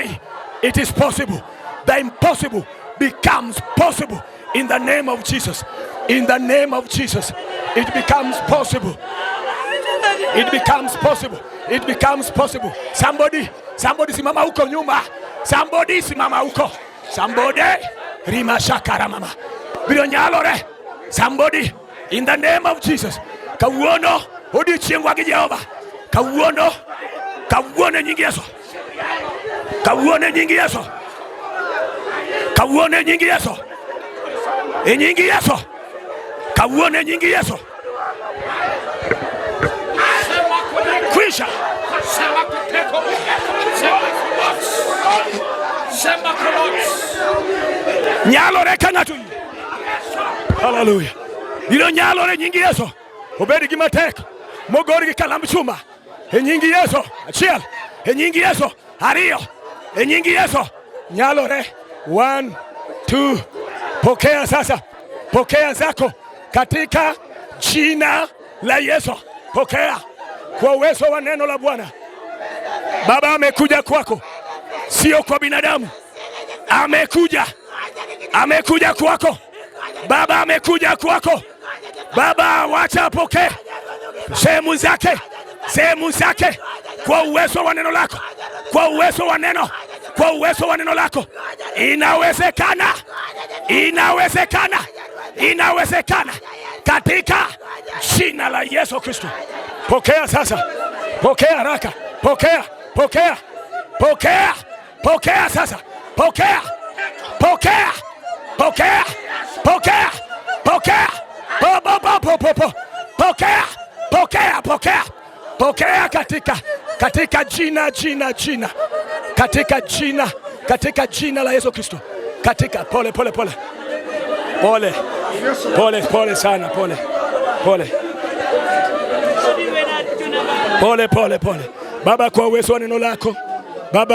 Today it is possible. The impossible becomes possible in the name of Jesus. In the name of Jesus, it becomes possible. It becomes possible. It becomes possible. Somebody simama huko nyuma. Somebody simama huko. Somebody rima shakara mama. Bironyalore. Somebody in the name of Jesus. Kawuono odi chiengwa gi Jehova. Kawuono nyingi Yesu. Kawuono nyingi Yesu. Kawuono nyingi Yesu. Nyingi Yesu. Kawuono nyingi Yesu. Kwisha. Nyalore kanatu. Hallelujah. Biro nyalore nyingi Yesu. Obed gi matek. Mogor gi kalam chuma. Nyingi Yesu. Achiel. Nyingi Yesu. Ariyo. Nyingi Yesu. Nyalore. 1, 2. Pokea sasa. Pokea zako katika jina la Yesu. Pokea kwa uwezo wa neno la Bwana. Baba amekuja kwako, sio kwa binadamu. Amekuja kwako. Baba amekuja kwako. Baba wacha apokee sehemu zake kwa uwezo wa neno lako. Kwa uwezo wa neno lako. Inawezekana katika jina la Yesu Kristo. Pokea sasa. Pokea haraka. Pokea sasa. Pokea katika jina katika jina la Yesu Kristo. Katika pole sana, pole. Baba, kwa uwezo wa neno lako Baba